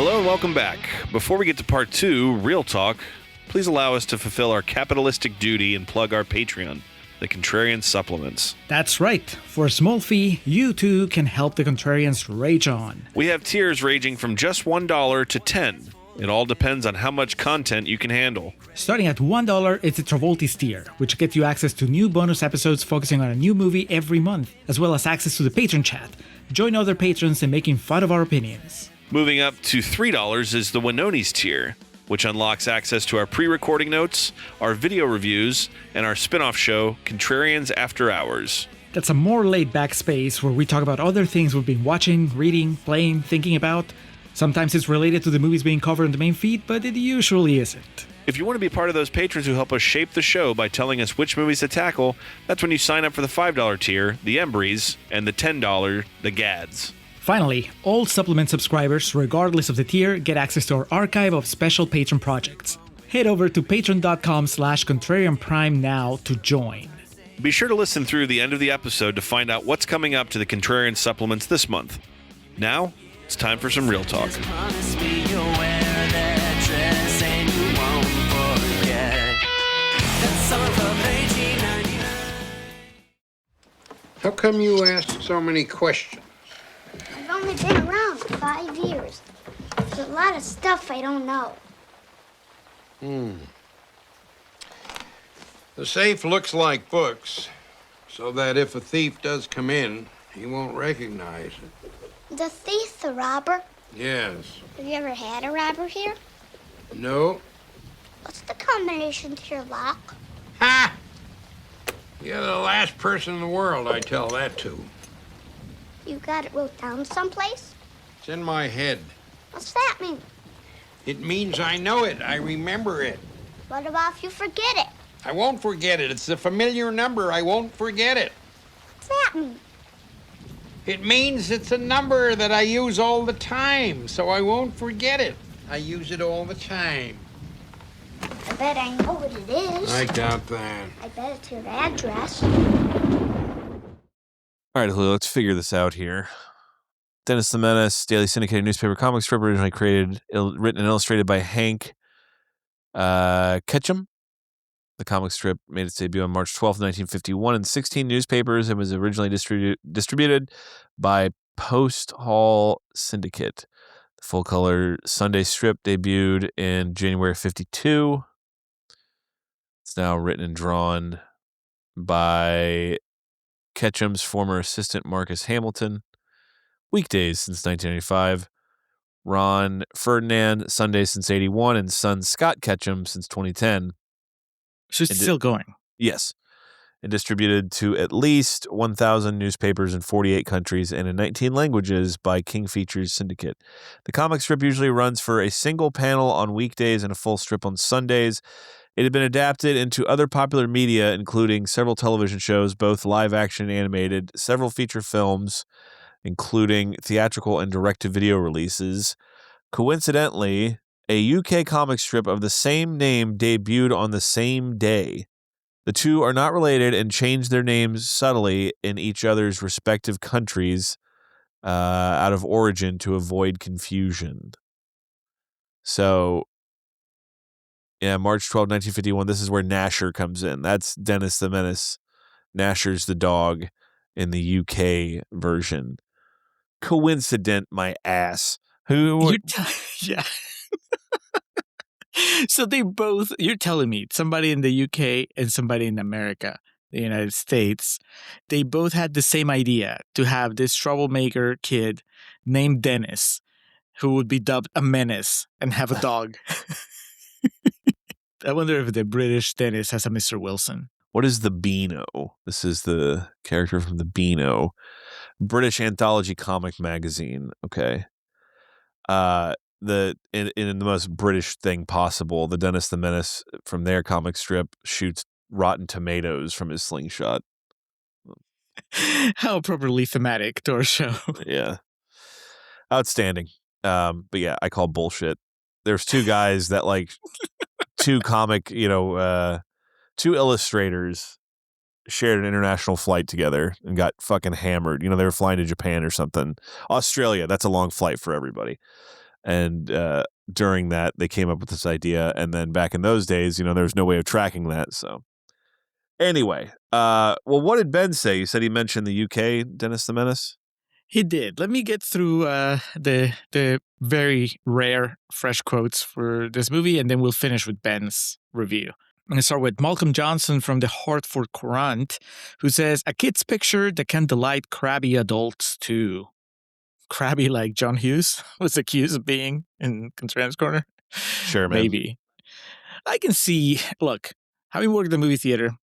Hello and welcome back. Before we get to part 2, Real Talk, please allow us to fulfill our capitalistic duty and plug our Patreon, the Contrarian Supplements. That's right. For a small fee, you too can help the Contrarians rage on. We have tiers ranging from just $1 to $10. It all depends on how much content you can handle. Starting at $1, it's the Travoltis tier, which gets you access to new bonus episodes focusing on a new movie every month, as well as access to the patron chat. Join other patrons in making fun of our opinions. Moving up to $3 is the Winonis tier, which unlocks access to our pre-recording notes, our video reviews, and our spin-off show, Contrarians After Hours. That's a more laid-back space where we talk about other things we've been watching, reading, playing, thinking about. Sometimes it's related to the movies being covered in the main feed, but it usually isn't. If you want to be part of those patrons who help us shape the show by telling us which movies to tackle, that's when you sign up for the $5 tier, the Embries, and the $10, the Gads. Finally, all supplement subscribers, regardless of the tier, get access to our archive of special patron projects. Head over to patreon.com/contrarianprime now to join. Be sure to listen through the end of the episode to find out what's coming up to the Contrarian Supplements this month. Now, it's time for some Real Talk. How come you ask so many questions? I've only been around for 5 years. There's a lot of stuff I don't know. The safe looks like books, so that if a thief does come in, he won't recognize it. The thief, the robber? Yes. Have you ever had a robber here? No. What's the combination to your lock? Ha! You're the last person in the world I tell that to. You got it wrote down someplace? It's in my head. What's that mean? It means I know it. I remember it. What about if you forget it? I won't forget it. It's a familiar number. I won't forget it. What's that mean? It means it's a number that I use all the time, so I won't forget it. I use it all the time. I bet I know what it is. I doubt that. I bet it's your address. All right, Julio, let's figure this out here. Dennis the Menace, daily syndicated newspaper comic strip, originally created, written and illustrated by Hank Ketchum. The comic strip made its debut on March 12, 1951 in 16 newspapers and was originally distributed by Post Hall Syndicate. The full-color Sunday strip debuted in January 52. It's now written and drawn by Ketchum's former assistant Marcus Hamilton. Weekdays since 1995. Ron Ferdinand, Sundays since 81, and son Scott Ketchum since 2010. So it's still going. Yes. And distributed to at least 1,000 newspapers in 48 countries and in 19 languages by King Features Syndicate. The comic strip usually runs for a single panel on weekdays and a full strip on Sundays. It had been adapted into other popular media, including several television shows, both live-action and animated, several feature films, including theatrical and direct-to-video releases. Coincidentally, a UK comic strip of the same name debuted on the same day. The two are not related and change their names subtly in each other's respective countries out of origin to avoid confusion. So, yeah, March 12, 1951, this is where Gnasher comes in. That's Dennis the Menace. Gnasher's the dog in the UK version. Coincident, my ass. Yeah. So they both, you're telling me, somebody in the UK and somebody in America, the United States, they both had the same idea to have this troublemaker kid named Dennis who would be dubbed a menace and have a dog. I wonder if the British Dennis has a Mr. Wilson. What is the Beano? This is the character from the Beano. British anthology comic magazine. Okay. In the most British thing possible, the Dennis the Menace from their comic strip shoots rotten tomatoes from his slingshot. How properly thematic to our show. Yeah. Outstanding. But yeah, I call bullshit. There's two guys that like two comic, two illustrators shared an international flight together and got fucking hammered. They were flying to Japan or something. Australia, that's a long flight for everybody. And during that, they came up with this idea. And then back in those days, there was no way of tracking that. So anyway, well, what did Ben say? You said he mentioned the UK, Dennis the Menace? He did. Let me get through the very rare fresh quotes for this movie, and then we'll finish with Ben's review. I'm going to start with Malcolm Johnson from the Hartford Courant, who says, a kid's picture that can delight crabby adults too. Crabby like John Hughes was accused of being in Contrarian's Corner? Sure, man. Maybe. I can see, look, having worked in the movie theater,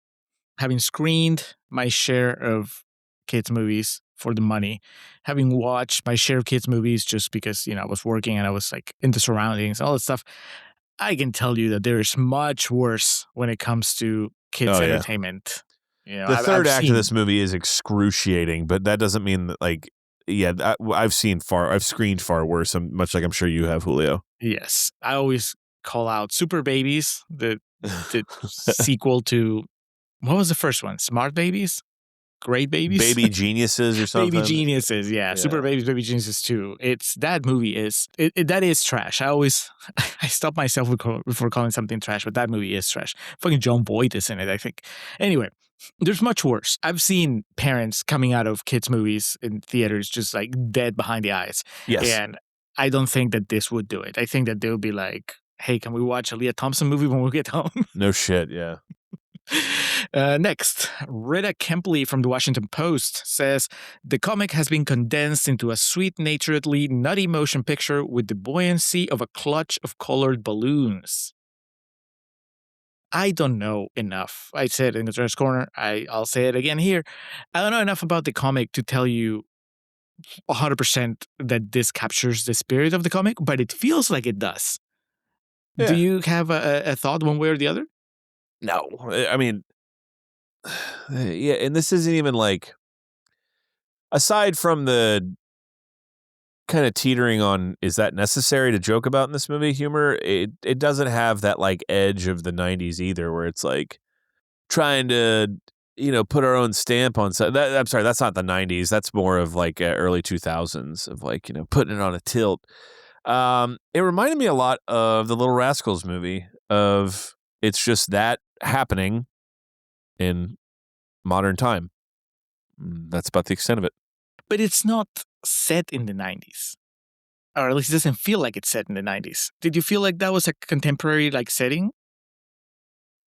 having screened my share of kids' movies for the money, having watched my share of kids' movies just because, I was working and I was like in the surroundings, all that stuff, I can tell you that there is much worse when it comes to kids' entertainment. The third act of this movie is excruciating, but that doesn't mean that, like, I've screened far worse, much like I'm sure you have, Julio. Yes. I always call out Super Babies, the sequel to, what was the first one? Smart Babies? Great Babies? Baby Geniuses or something? Baby Geniuses, yeah. Super Babies, Baby Geniuses 2. That movie is, that is trash. I stop myself before calling something trash, but that movie is trash. Fucking John Boyd is in it, I think. Anyway, there's much worse. I've seen parents coming out of kids' movies in theaters just like dead behind the eyes. Yes. And I don't think that this would do it. I think that they would be like, hey, can we watch a Leah Thompson movie when we get home? No shit, yeah. Next, Rita Kempley from the Washington Post says, the comic has been condensed into a sweet-naturedly nutty motion picture with the buoyancy of a clutch of colored balloons. I don't know enough. I said in the Contrarian's Corner, I'll say it again here. I don't know enough about the comic to tell you 100% that this captures the spirit of the comic, but it feels like it does. Yeah. Do you have a thought one way or the other? No. I mean, yeah, and this isn't even like, aside from the kind of teetering on, is that necessary to joke about in this movie humor, it doesn't have that like edge of the 90s either, where it's like trying to, put our own stamp on something. I'm sorry, that's not the 90s. That's more of like early 2000s of like, putting it on a tilt. It reminded me a lot of the Little Rascals movie of, it's just that happening in modern time. That's about the extent of it. But it's not set in the 90s. Or at least it doesn't feel like it's set in the 90s. Did you feel like that was a contemporary like setting?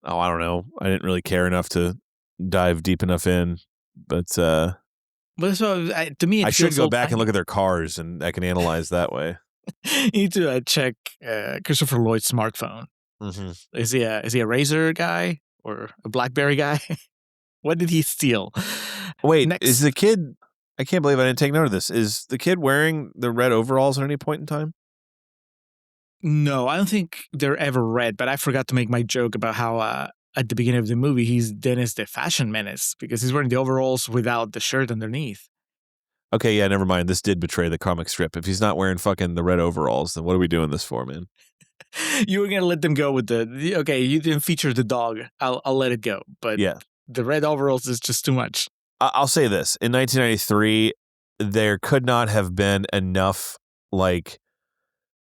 Oh, I don't know. I didn't really care enough to dive deep enough in. But so, to me, I should go back and look at their cars, and I can analyze that way. You need to check Christopher Lloyd's smartphone. Mm-hmm. Is he a Razor guy or a BlackBerry guy? What did he steal? Wait, is the kid? I can't believe I didn't take note of this. Is the kid wearing the red overalls at any point in time? No, I don't think they're ever red. But I forgot to make my joke about how at the beginning of the movie he's Dennis the Fashion Menace because he's wearing the overalls without the shirt underneath. Okay, yeah, never mind. This did betray the comic strip. If he's not wearing fucking the red overalls, then what are we doing this for, man? You were gonna let them go with the okay. You didn't feature the dog. I'll let it go. But yeah, the red overalls is just too much. I'll say this: in 1993, there could not have been enough like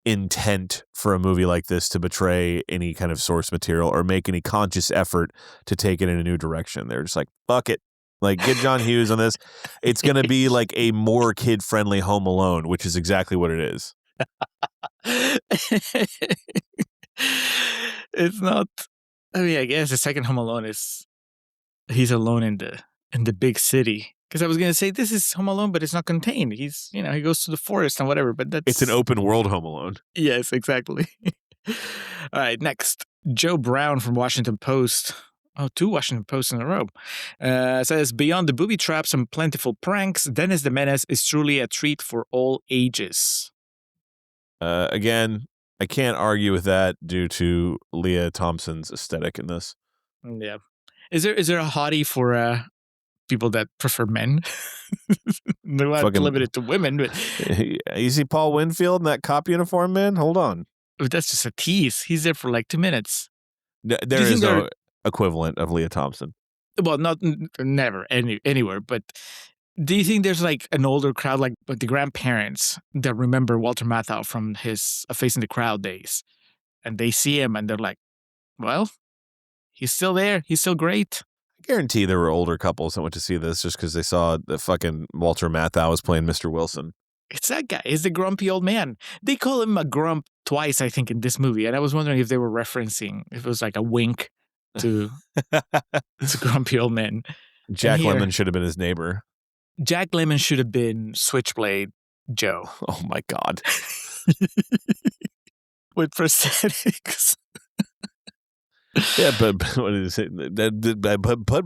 intent for a movie like this to betray any kind of source material or make any conscious effort to take it in a new direction. They're just like, fuck it. Like, get John Hughes on this. It's going to be like a more kid-friendly Home Alone, which is exactly what it is. It's not. I mean, I guess the second Home Alone is he's alone in the big city. Because I was gonna say this is Home Alone, but it's not contained. He's he goes to the forest and whatever. But it's an open world Home Alone. Yes, exactly. All right, next, Joe Brown from Washington Post. Oh, 2 Washington Posts in a row. Says, beyond the booby traps and plentiful pranks, Dennis the Menace is truly a treat for all ages. Again, I can't argue with that due to Leah Thompson's aesthetic in this. Yeah. Is there a hottie for people that prefer men? They're not limited to women, but you see Paul Winfield in that cop uniform, man? Hold on. But that's just a tease. He's there for like 2 minutes. There is no equivalent of Leah Thompson. Well, not never anywhere, but Do you think there's like an older crowd, like the grandparents that remember Walter Matthau from his Face in the Crowd days, and they see him and they're like, well, he's still there. He's still great. I guarantee there were older couples that went to see this just because they saw the fucking Walter Matthau was playing Mr. Wilson. It's that guy. It's the grumpy old man. They call him a grump twice, I think, in this movie. And I was wondering if they were referencing, if it was like a wink to grumpy old men. Jack here- Lemmon should have been his neighbor. Jack Lemmon should have been Switchblade Joe Oh my God. with prosthetics. Yeah, but what is it?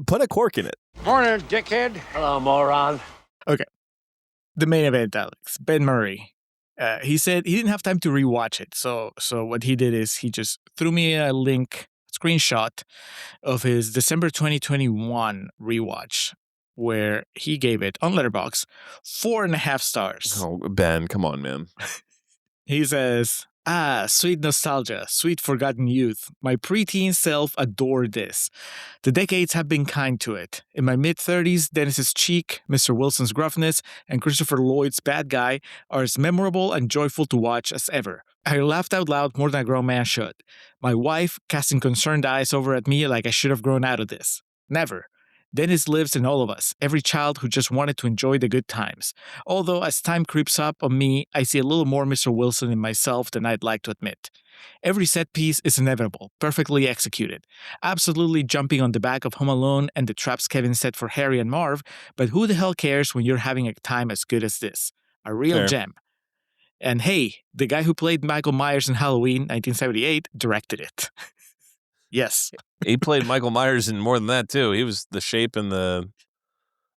Put a cork in it. Morning, dickhead. Hello, moron. The main event, Alex. Ben Murray. He said he didn't have time to rewatch it. So what he did is he just threw me a link, screenshot of his December 2021 rewatch, where he gave it on Letterboxd 4.5 stars. Oh, Ben, come on, man. He says, sweet nostalgia, sweet forgotten youth. My preteen self adored this. The decades have been kind to it. In my mid-30s, Dennis's cheek, Mr. Wilson's gruffness, and Christopher Lloyd's bad guy are as memorable and joyful to watch as ever. I laughed out loud more than a grown man should. My wife casting concerned eyes over at me like I should have grown out of this. Never. Dennis lives in all of us, every child who just wanted to enjoy the good times. Although as time creeps up on me, I see a little more Mr. Wilson in myself than I'd like to admit. Every set piece is inevitable, perfectly executed. Absolutely jumping on the back of Home Alone and the traps Kevin set for Harry and Marv, but who the hell cares when you're having a time as good as this? A real Fair. gem. And hey, the guy who played Michael Myers in Halloween 1978 directed it. Yes. He played Michael Myers in more than that, too. He was the Shape in the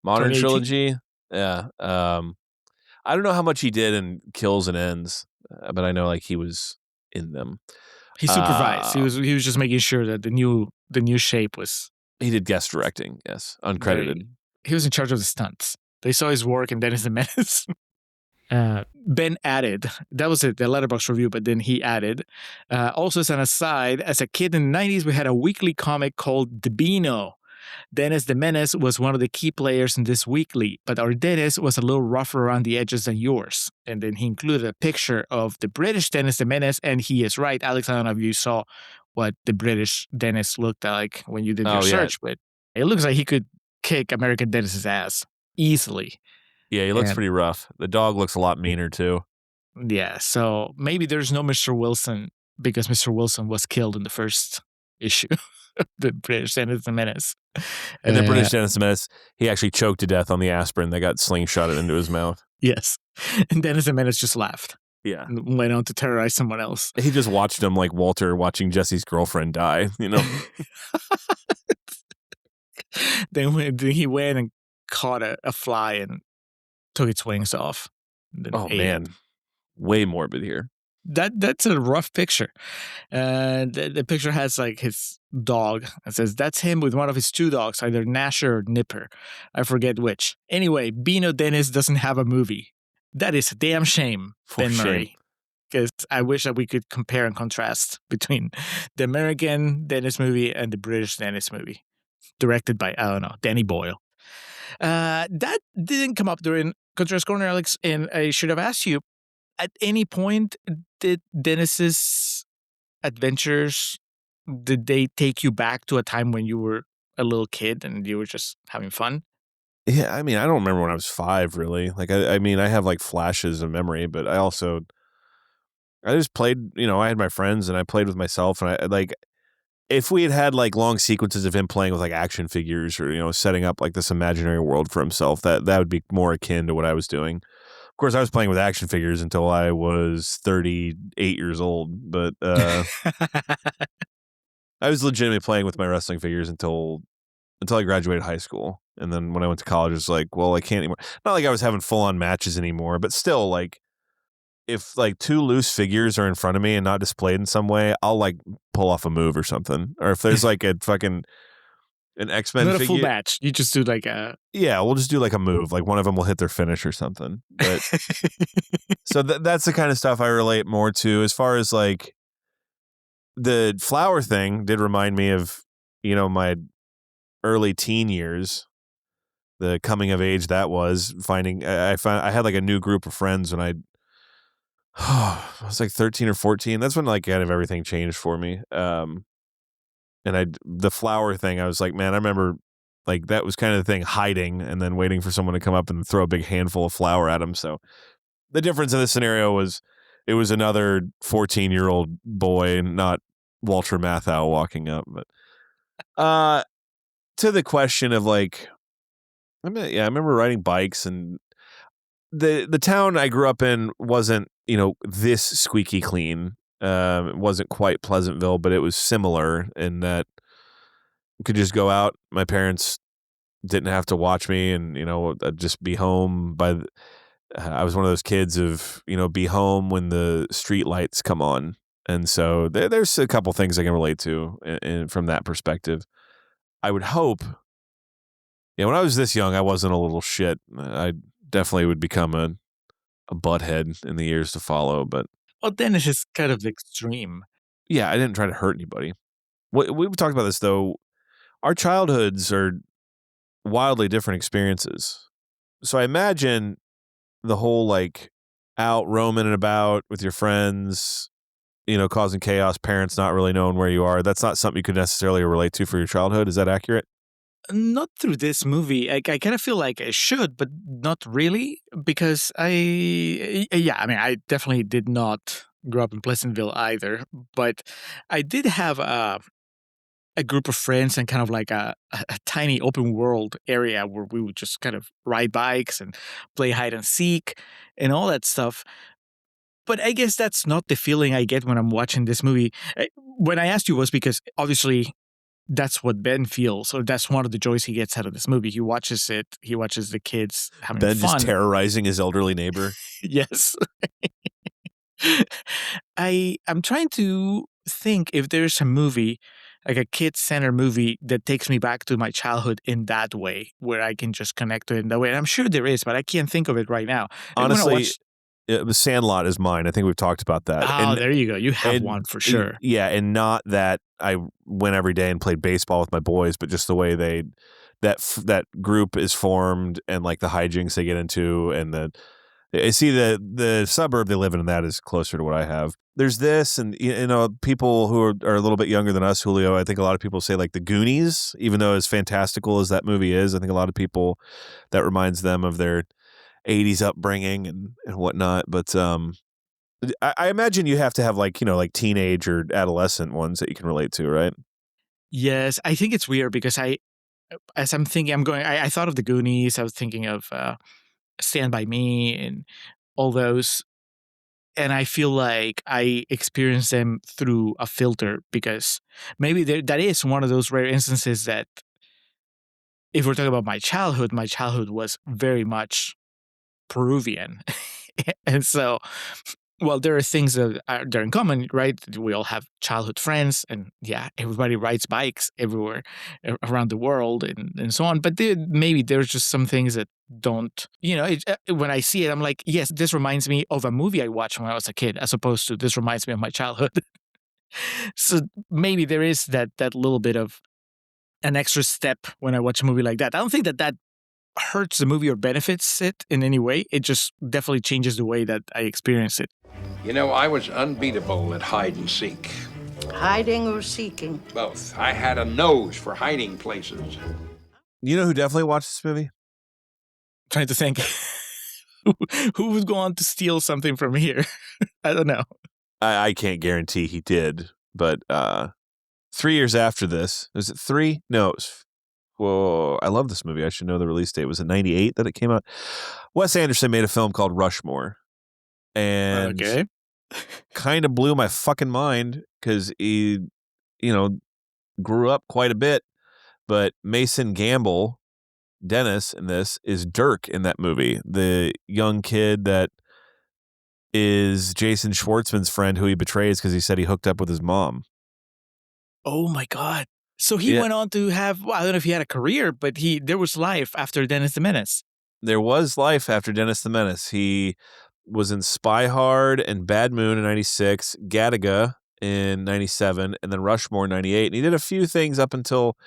modern 2018? trilogy. Yeah. I don't know how much he did in Kills and Ends, but I know like he was in them. He supervised. He was just making sure that the new Shape was. He did guest directing, yes, uncredited. He was in charge of the stunts. They saw his work in Dennis the Menace. Ben added, that was the Letterboxd review, but then he added, also as an aside, as a kid in the 90s, we had a weekly comic called The Beano. Dennis the Menace was one of the key players in this weekly, but our Dennis was a little rougher around the edges than yours. And then he included a picture of the British Dennis the Menace, and he is right. Alex, I don't know if you saw what the British Dennis looked like when you did your search, but it looks like he could kick American Dennis's ass easily. Yeah, he looks pretty rough. The dog looks a lot meaner, too. Yeah, so maybe there's no Mr. Wilson because Mr. Wilson was killed in the first issue of the British Dennis the Menace. And the British Dennis the Menace, he actually choked to death on the aspirin that got slingshotted into his mouth. Yes. And Dennis the Menace just laughed. Yeah. And went on to terrorize someone else. He just watched him like Walter watching Jesse's girlfriend die, you know? Then he went and caught a fly and took its wings off. Oh, man. Way morbid here. That's a rough picture. The picture has like his dog. It says, that's him with one of his two dogs, either Gnasher or Nipper. I forget which. Anyway, Beano Dennis doesn't have a movie. That is a damn shame, Ben Murray. Because I wish that we could compare and contrast between the American Dennis movie and the British Dennis movie. Directed by, I don't know, Danny Boyle. That didn't come up during Contrast Corner, Alex, and I should have asked you, at any point, did Dennis's adventures, did they take you back to a time when you were a little kid and you were just having fun? Yeah, I mean, I don't remember when I was 5, really. Like, I mean, I have like flashes of memory, but I just played, I had my friends and I played with myself, and I like, if we had like long sequences of him playing with like action figures or, setting up like this imaginary world for himself, that would be more akin to what I was doing. Of course, I was playing with action figures until I was 38 years old, but I was legitimately playing with my wrestling figures until I graduated high school. And then when I went to college, it's like, well, I can't anymore. Not like I was having full on matches anymore, but still, like, if like 2 loose figures are in front of me and not displayed in some way, I'll like pull off a move or something. Or if there's like an X-Men Not figure, a full match. You just do like a... Yeah, we'll just do like a move. Like one of them will hit their finish or something. But so that's the kind of stuff I relate more to. As far as like the flower thing did remind me of, my early teen years. the coming of age that was. Finding I had like a new group of friends when I was like 13 or 14. That's when like kind of everything changed for me. And the flower thing, I was like, man, I remember like that was kind of the thing, hiding and then waiting for someone to come up and throw a big handful of flour at them. So the difference in this scenario was it was another 14-year-old boy, not Walter Matthau walking up. But to the question of like, I remember riding bikes, and the town I grew up in wasn't, this squeaky clean. It wasn't quite Pleasantville, but it was similar in that you could just go out. My parents didn't have to watch me, and I'd just be home I was one of those kids of be home when the street lights come on, and so there's a couple things I can relate to from that perspective. I would hope. Yeah, when I was this young, I wasn't a little shit. I definitely would become a butthead in the years to follow, but Well, Dennis is kind of extreme. yeah, I didn't try to hurt anybody. We've talked about this though. Our childhoods are wildly different experiences. So I imagine the whole like out roaming and about with your friends, causing chaos, parents not really knowing where you are. That's not something you could necessarily relate to for your childhood. Is that accurate? Not through this movie. I kind of feel like I should, but not really, because I definitely did not grow up in Pleasantville either, but I did have a group of friends and kind of like a tiny open world area where we would just kind of ride bikes and play hide and seek and all that stuff. But I guess that's not the feeling I get when I'm watching this movie. When I asked you was because obviously that's what Ben feels, or that's one of the joys he gets out of this movie. He watches it. He watches the kids having Ben fun. just terrorizing his elderly neighbor. Yes. I'm trying to think if there's a movie, like a kid-centered movie, that takes me back to my childhood in that way, where I can just connect to it in that way. And I'm sure there is, but I can't think of it right now. Honestly, The Sandlot is mine. I think we've talked about that. Oh, there you go. You have one for sure. Yeah, and not that I went every day and played baseball with my boys, but just the way that group is formed and like the hijinks they get into, and the suburb they live in, and that is closer to what I have. There's this, and people who are a little bit younger than us, Julio. I think a lot of people say like the Goonies, even though as fantastical as that movie is, I think a lot of people that reminds them of their 80s upbringing and whatnot. But I imagine you have to have like teenage or adolescent ones that you can relate to, right? Yes, I think it's weird because as I'm thinking, I thought of the Goonies. I was thinking of Stand By Me and all those. And I feel like I experience them through a filter, because maybe that is one of those rare instances that if we're talking about my childhood was very much Peruvian. And so, well, there are things that they're in common, right? We all have childhood friends, and yeah, everybody rides bikes everywhere around the world and so on. But maybe there's just some things that don't, when I see it, I'm like, yes, this reminds me of a movie I watched when I was a kid, as opposed to this reminds me of my childhood. So maybe there is that little bit of an extra step when I watch a movie like that. I don't think that hurts the movie or benefits it in any way. It just definitely changes the way that I experience it. I was unbeatable at hide and seek. Hiding or seeking? Both. I had a nose for hiding places. You know who definitely watched this movie? Trying to think who was going to steal something from here. I don't know. I can't guarantee he did, but 3 years after this, was it 3? No, it was. Whoa, I love this movie. I should know the release date. Was it 98 that it came out? Wes Anderson made a film called Rushmore. And kind of blew my fucking mind because he, grew up quite a bit. But Mason Gamble, Dennis in this, is Dirk in that movie. The young kid that is Jason Schwartzman's friend who he betrays because he said he hooked up with his mom. Oh my God. So he went on to have, I don't know if he had a career, but there was life after Dennis the Menace. There was life after Dennis the Menace. He was in Spy Hard and Bad Moon in 96, Gattaca in 97, and then Rushmore in 98. And he did a few things up until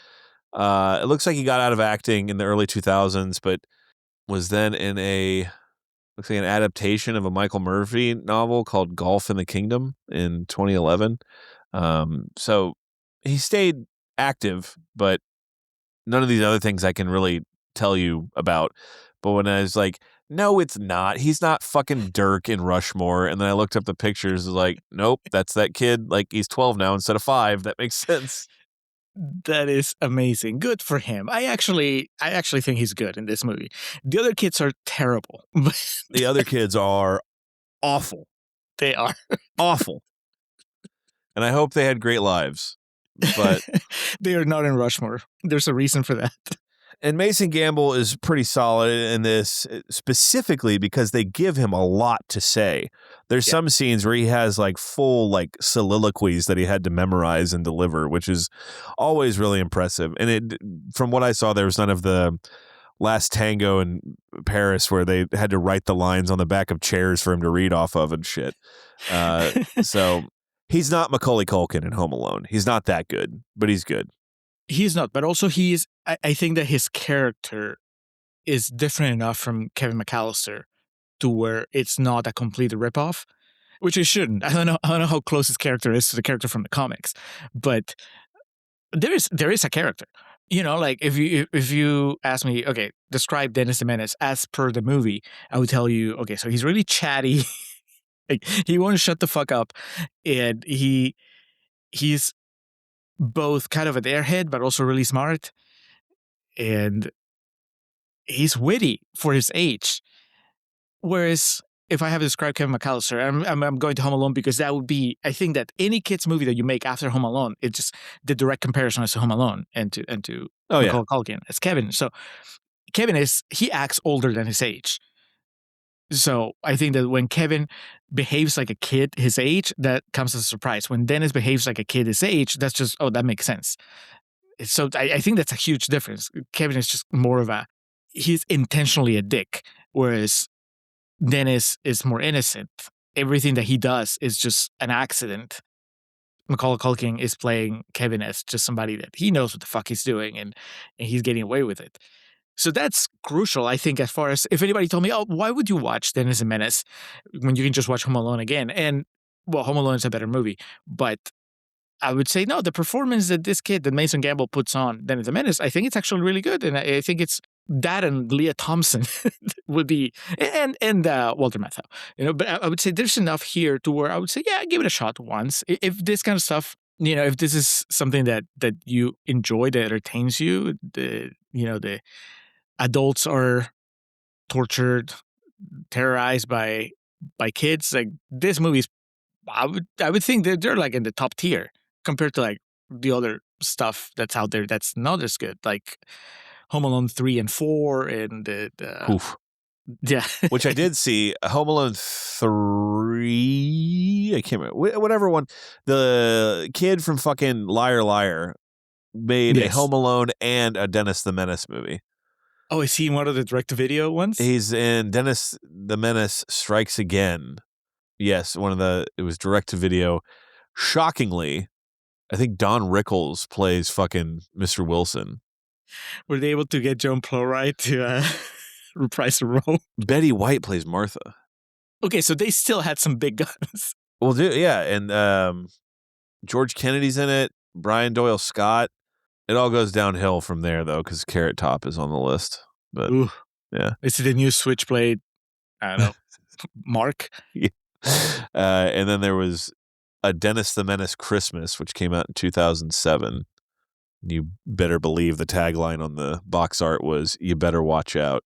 It looks like he got out of acting in the early 2000s, but was then in looks like an adaptation of a Michael Murphy novel called Golf in the Kingdom in 2011. So he stayed active, but none of these other things I can really tell you about. But when I was like, no, it's not. He's not fucking Dirk in Rushmore. And then I looked up the pictures, like, nope, that's that kid. Like, he's 12 now instead of 5. That makes sense. That is amazing. Good for him. I actually think he's good in this movie. The other kids are terrible. The other kids are awful. They are awful. And I hope they had great lives. But they are not in Rushmore. There's a reason for that. And Mason Gamble is pretty solid in this, specifically because they give him a lot to say. There's some scenes where he has like full like soliloquies that he had to memorize and deliver, which is always really impressive. And from what I saw, there was none of the Last Tango in Paris where they had to write the lines on the back of chairs for him to read off of and shit. So he's not Macaulay Culkin in Home Alone. He's not that good, but he's good. He's not, but also I think that his character is different enough from Kevin McAllister to where it's not a complete ripoff, which it shouldn't. I don't know how close his character is to the character from the comics, but there is a character. You know, like if you ask me, okay, describe Dennis the Menace as per the movie, I would tell you, okay, so he's really chatty, like he won't shut the fuck up, and he's both kind of an airhead, but also really smart. And he's witty for his age. Whereas if I have to describe Kevin McAllister, I'm going to Home Alone because that would be, I think that any kid's movie that you make after Home Alone, it's just the direct comparison is to Home Alone and to Macaulay Culkin as Kevin. So Kevin he acts older than his age. So I think that when Kevin behaves like a kid his age, that comes as a surprise. When Dennis behaves like a kid his age, that's just, oh, that makes sense. So I think that's a huge difference. Kevin is just more of he's intentionally a dick, whereas Dennis is more innocent. Everything that he does is just an accident. Macaulay Culkin is playing Kevin as just somebody that he knows what the fuck he's doing and he's getting away with it. So that's crucial, I think, as far as if anybody told me, oh, why would you watch Dennis the Menace when you can just watch Home Alone again? And, well, Home Alone is a better movie. But I would say, no, the performance that Mason Gamble puts on Dennis the Menace, I think it's actually really good. And I think it's that and Leah Thompson would be, and Walter Matthau. You know, but I would say there's enough here to where I would say, yeah, give it a shot once. If this kind of stuff, you know, if this is something that you enjoy, that entertains you, the adults are tortured, terrorized by kids. Like this movie's, I would think that they're like in the top tier compared to like the other stuff that's out there that's not as good, like Home Alone 3 and 4 and Oof. Yeah. Which I did see. Home Alone 3, I can't remember, whatever one. The kid from fucking Liar Liar made a Home Alone and a Dennis the Menace movie. Oh, is he in one of the direct-to-video ones? He's in Dennis the Menace Strikes Again. Yes, it was direct-to-video. Shockingly, I think Don Rickles plays fucking Mr. Wilson. Were they able to get Joan Plowright to reprise the role? Betty White plays Martha. Okay, so they still had some big guns. Well, yeah, and George Kennedy's in it, Brian Doyle Scott. It all goes downhill from there, though, because Carrot Top is on the list. But ooh. Yeah. Is it the new Switchblade? I don't know. Mark? Yeah. And then there was a Dennis the Menace Christmas, which came out in 2007. You better believe the tagline on the box art was, "You better watch out."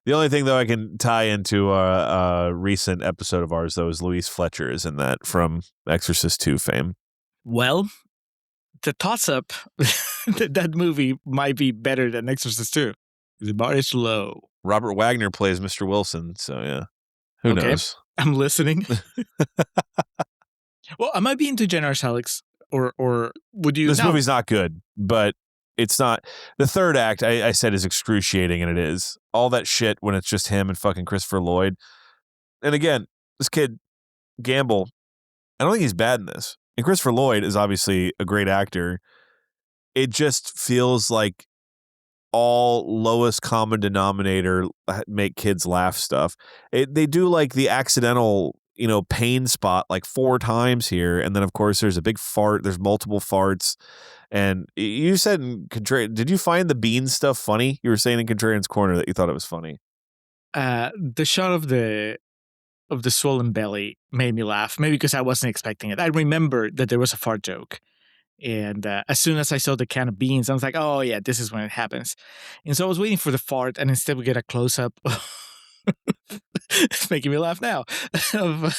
The only thing, though, I can tie into a recent episode of ours, though, is Louise Fletcher is in that from Exorcist 2 fame. Well, the toss-up, that movie might be better than Exorcist 2. The bar is low. Robert Wagner plays Mr. Wilson, so yeah. Who knows? I'm listening. Well, I might be into generous, Alex, or would you... This movie's not good, but it's not... The third act, I said, is excruciating, and it is. All that shit when it's just him and fucking Christopher Lloyd. And again, this kid, Gamble, I don't think he's bad in this. And Christopher Lloyd is obviously a great actor. it just feels like all lowest common denominator make kids laugh stuff. They do like the accidental, pain spot like 4 times here. And then of course there's a big fart. There's multiple farts. And you said in Contrarian, did you find the bean stuff funny? You were saying in Contrarian's Corner that you thought it was funny. The shot of the swollen belly made me laugh, maybe because I wasn't expecting it. I remember that there was a fart joke. And as soon as I saw the can of beans, I was like, oh, yeah, this is when it happens. And so I was waiting for the fart, and instead we get a close-up. It's making me laugh now. I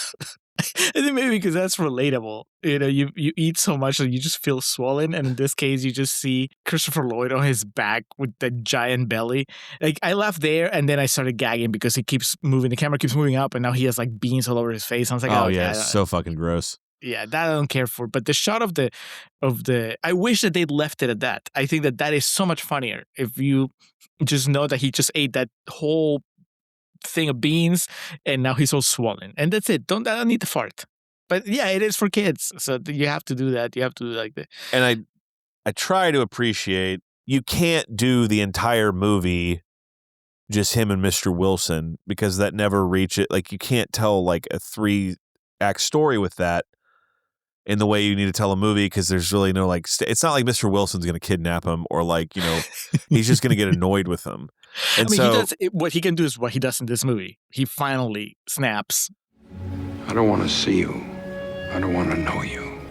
think maybe because that's relatable. You eat so much that you just feel swollen. And in this case, you just see Christopher Lloyd on his back with the giant belly. Like, I laughed there, and then I started gagging because he keeps moving. The camera keeps moving up, and now he has like beans all over his face. I was like, oh yeah, so fucking gross. Yeah, that I don't care for. But the shot of the I wish that they'd left it at that. I think that is so much funnier if you just know that he just ate that whole thing of beans and now he's all swollen. And that's it. I don't need the fart. But yeah, it is for kids. So you have to do that. You have to do like that. And I try to appreciate you can't do the entire movie just him and Mr. Wilson because that never reach it. Like you can't tell like a 3-act story with that in the way you need to tell a movie because there's really no like it's not like Mr. Wilson's going to kidnap him or like, he's just going to get annoyed with him. And what he can do is what he does in this movie. He finally snaps. I don't want to see you. I don't want to know you.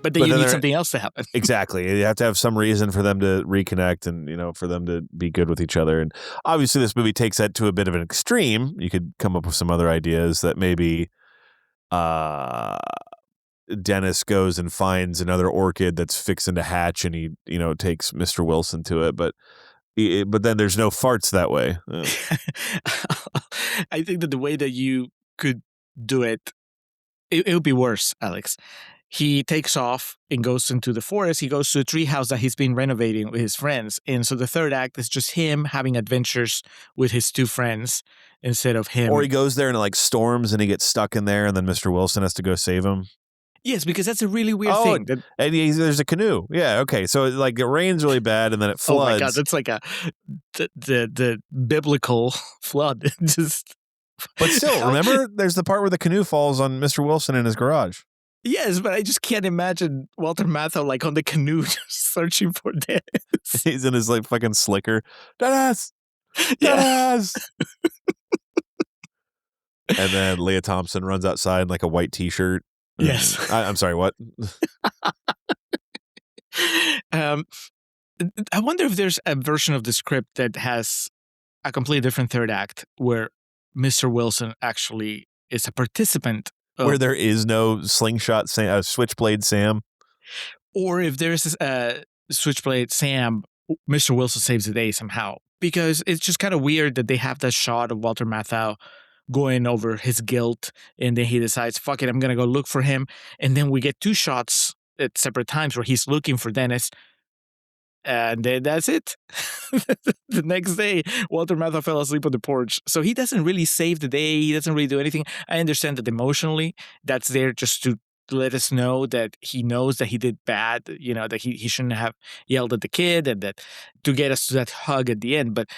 But then you need something else to happen. Exactly. You have to have some reason for them to reconnect and, for them to be good with each other. And obviously this movie takes that to a bit of an extreme. You could come up with some other ideas that maybe Dennis goes and finds another orchid that's fixing to hatch and he, takes Mr. Wilson to it. But then there's no farts that way. I think that the way that you could do it would be worse, Alex. He takes off and goes into the forest. He goes to a treehouse that he's been renovating with his friends. And so the third act is just him having adventures with his 2 friends instead of him. Or he goes there and it like storms and he gets stuck in there and then Mr. Wilson has to go save him. Yes, because that's a really weird thing. And there's a canoe. Yeah, okay. So it rains really bad and then it floods. Oh my God, that's like the biblical flood. But still, remember, there's the part where the canoe falls on Mr. Wilson in his garage. Yes, but I just can't imagine Walter Matthau like on the canoe just searching for Dennis. He's in his like fucking slicker. Dennis! Dennis! And then Leah Thompson runs outside in like a white t-shirt. Yes. I'm sorry, what? I wonder if there's a version of the script that has a completely different third act where Mr. Wilson actually is a participant. Where there is no slingshot Switchblade Sam. Or if there's a Switchblade Sam, Mr. Wilson saves the day somehow. Because it's just kind of weird that they have that shot of Walter Matthau going over his guilt, and then he decides, fuck it, I'm going to go look for him. And then we get 2 shots at separate times where he's looking for Dennis. And then that's it. The next day, Walter Matthau fell asleep on the porch. So he doesn't really save the day. He doesn't really do anything. I understand that emotionally, that's there just to let us know that he knows that he did bad, that he shouldn't have yelled at the kid, and that to get us to that hug at the end. But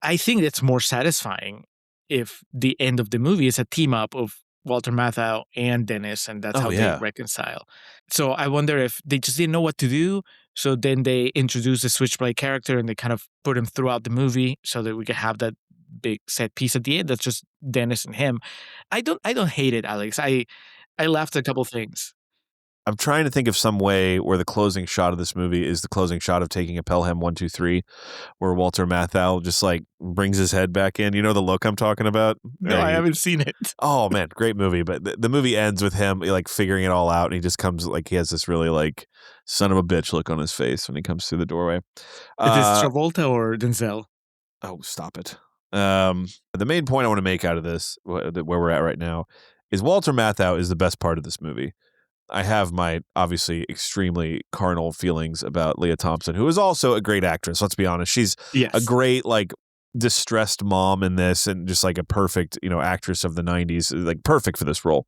I think that's more satisfying if the end of the movie is a team up of Walter Matthau and Dennis, and that's how they reconcile. So I wonder if they just didn't know what to do. So then they introduce the Switchblade character and they kind of put him throughout the movie so that we could have that big set piece at the end. That's just Dennis and him. I don't hate it, Alex. I laughed at a couple things. I'm trying to think of some way where the closing shot of this movie is the closing shot of Taking a Pelham 1, 2, 3, where Walter Matthau just like brings his head back in. You know the look I'm talking about? No, I haven't seen it. Oh man, great movie. But the movie ends with him like figuring it all out, and he just comes like he has this really like son of a bitch look on his face when he comes through the doorway. Is this Travolta or Denzel? Oh, stop it. The main point I want to make out of this, where we're at right now, is Walter Matthau is the best part of this movie. I have my obviously extremely carnal feelings about Leah Thompson, who is also a great actress. Let's be honest. She's a great, like, distressed mom in this and just like a perfect, actress of the 90s, like perfect for this role.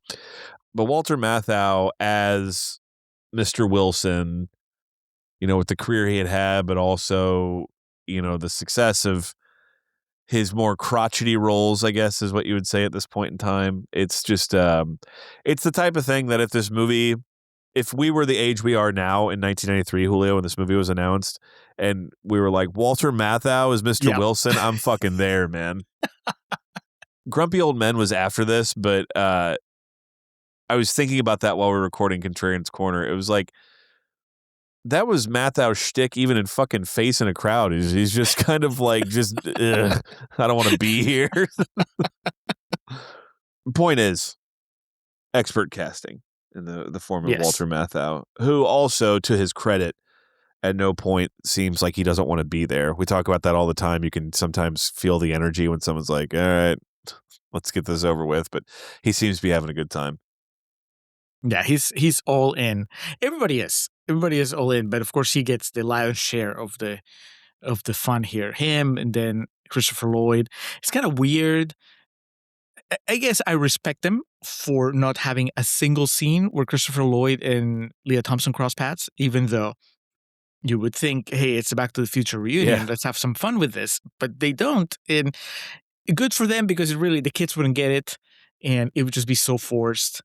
But Walter Matthau as Mr. Wilson with the career he had, but also, the success of his more crotchety roles, I guess, is what you would say at this point in time. It's just, it's the type of thing that if we were the age we are now in 1993, Julio, when this movie was announced, and we were like, Walter Matthau is Mr. Yeah. Wilson, I'm fucking there, man. Grumpy Old Men was after this, but I was thinking about that while we were recording Contrarian's Corner. It was like, that was Mathau's shtick, even in fucking Face in a Crowd. He's just kind of like, I don't want to be here. Point is, expert casting in the form of Yes. Walter Matthau, who also, to his credit, at no point seems like he doesn't want to be there. We talk about that all the time. You can sometimes feel the energy when someone's like, all right, let's get this over with. But he seems to be having a good time. Yeah, he's all in. Everybody is all in, but of course he gets the lion's share of the fun here. Him and then Christopher Lloyd. It's kind of weird. I guess I respect them for not having a single scene where Christopher Lloyd and Leah Thompson cross paths, even though you would think, hey, it's a Back to the Future reunion. Yeah. Let's have some fun with this. But they don't. And good for them, because the kids wouldn't get it and it would just be so forced.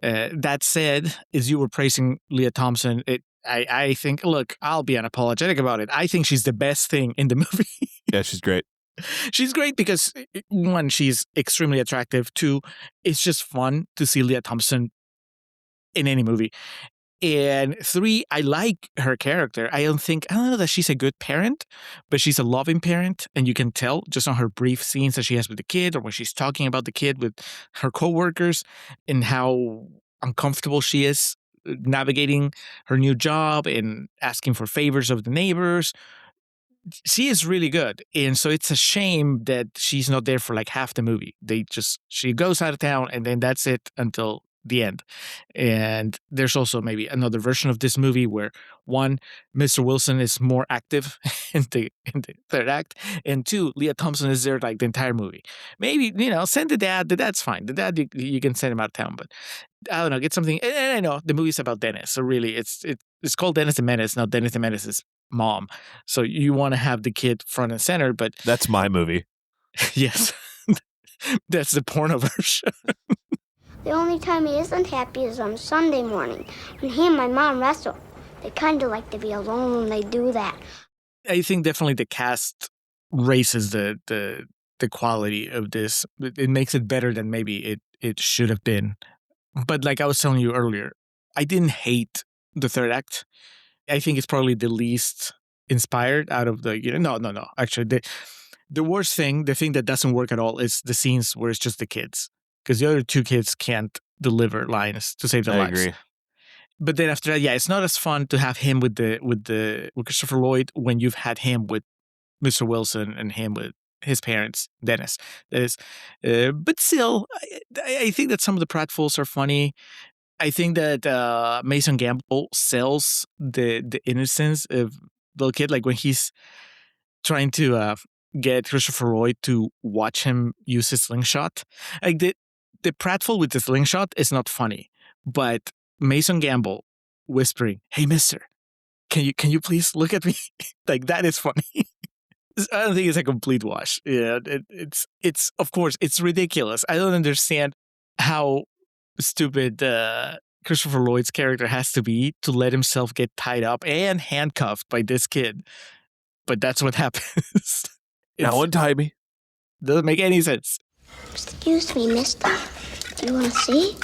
That said, as you were praising Leah Thompson, I think, look, I'll be unapologetic about it. I think she's the best thing in the movie. Yeah, she's great. She's great because, one, she's extremely attractive. Two, it's just fun to see Leah Thompson in any movie. And three, I like her character. I don't know that she's a good parent, but she's a loving parent. And you can tell just on her brief scenes that she has with the kid, or when she's talking about the kid with her coworkers, and how uncomfortable she is navigating her new job and asking for favors of the neighbors. She is really good. And so it's a shame that she's not there for like half the movie. She goes out of town and then that's it until the end. And there's also maybe another version of this movie where, one, Mr. Wilson is more active in the third act, and two, Leah Thompson is there like the entire movie. Maybe, send the dad. The dad's fine. The dad, you can send him out of town, but I don't know, get something. And I know the movie's about Dennis, so really it's called Dennis the Menace, not Dennis the Menace's mom. So you want to have the kid front and center, but That's my movie. yes, that's the porno version. The only time he isn't happy is on Sunday morning when he and my mom wrestle. They kind of like to be alone when they do that. I think definitely the cast raises the quality of this. It makes it better than maybe it should have been. But like I was telling you earlier, I didn't hate the third act. I think it's probably the least inspired out of the, no. Actually, the worst thing, the thing that doesn't work at all, is the scenes where it's just the kids. Because the other two kids can't deliver lines to save their lives. I agree. But then after that, yeah, it's not as fun to have him with Christopher Lloyd when you've had him with Mr. Wilson and him with his parents, Dennis. That is, but still, I think that some of the pratfalls are funny. I think that Mason Gamble sells the innocence of the kid, like when he's trying to get Christopher Lloyd to watch him use his slingshot. Like the pratfall with the slingshot is not funny, but Mason Gamble whispering, "Hey, mister, can you please look at me?" Like, that is funny. I don't think it's a complete wash. Yeah, it's of course it's ridiculous. I don't understand how stupid Christopher Lloyd's character has to be to let himself get tied up and handcuffed by this kid. But that's what happens. Now untie me. Doesn't make any sense. Excuse me, mister. Do you want to see?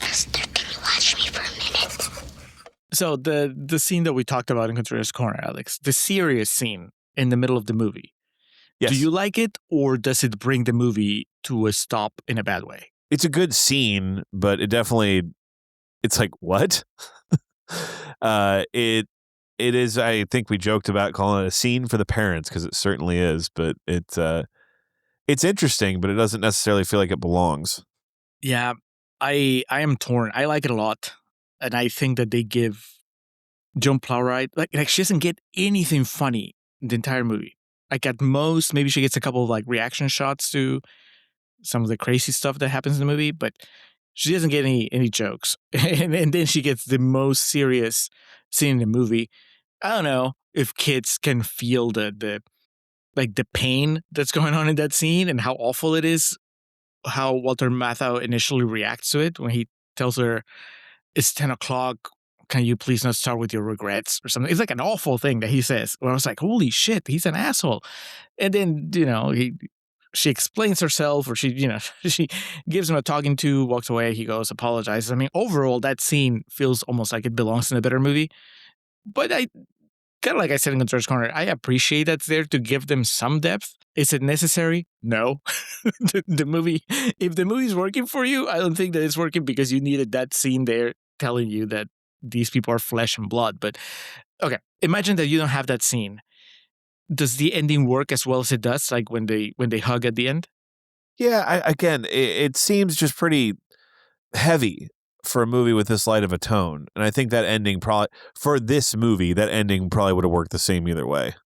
Mister, can you watch me for a minute? So the scene that we talked about in Contrarian's Corner, Alex, the serious scene in the middle of the movie. Yes. Do you like it, or does it bring the movie to a stop in a bad way? It's a good scene, but it's like, what? It is, I think we joked about calling it a scene for the parents, because it certainly is, but it's interesting, but it doesn't necessarily feel like it belongs. Yeah, I am torn. I like it a lot, and I think that they give Joan Plowright, like she doesn't get anything funny the entire movie. Like at most, maybe she gets a couple of like reaction shots to some of the crazy stuff that happens in the movie, but She doesn't get any jokes. And then she gets the most serious scene in the movie. I don't know if kids can feel the pain that's going on in that scene and how awful it is, how Walter Matthau initially reacts to it when he tells her, it's 10 o'clock. Can you please not start with your regrets or something? It's like an awful thing that he says. Where I was like, holy shit, he's an asshole. And then, she explains herself, or she gives him a talking to, walks away. He goes, apologizes. I mean, overall, that scene feels almost like it belongs in a better movie. But I kind of like I said in Gunter's Corner, I appreciate that's there to give them some depth. Is it necessary? No. the movie, if the movie's working for you, I don't think that it's working because you needed that scene there telling you that these people are flesh and blood. But okay, imagine that you don't have that scene. Does the ending work as well as it does, like when they hug at the end? Yeah, it seems just pretty heavy for a movie with this light of a tone. And I think that ending probably, for this movie, that ending probably would have worked the same either way.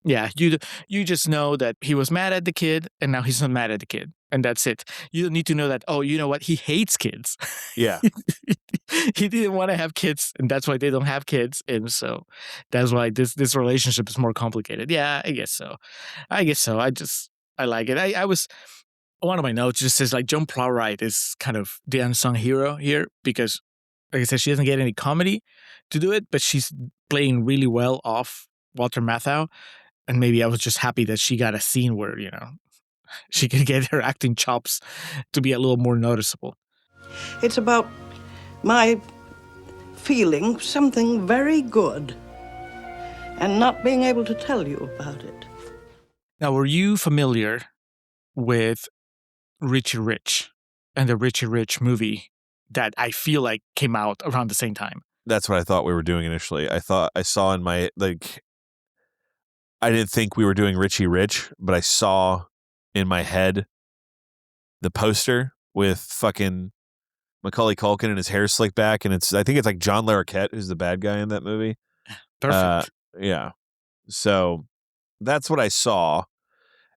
Yeah, you just know that he was mad at the kid, and now he's not mad at the kid, and that's it. You don't need to know that, oh, you know what? He hates kids. Yeah. He didn't want to have kids, and that's why they don't have kids, and so that's why this relationship is more complicated. Yeah, I guess so. I like it. I was, one of my notes just says, like, Joan Plowright is kind of the unsung hero here because, like I said, she doesn't get any comedy to do it, but she's playing really well off Walter Matthau. And maybe I was just happy that she got a scene where, she could get her acting chops to be a little more noticeable. It's about my feeling something very good and not being able to tell you about it. Now, were you familiar with Richie Rich and the Richie Rich movie that I feel like came out around the same time? That's what I thought we were doing initially. I thought I saw in my, I didn't think we were doing Richie Rich, but I saw in my head the poster with fucking Macaulay Culkin and his hair slicked back, and I think it's like John Larroquette who's the bad guy in that movie. Perfect. Yeah. So that's what I saw,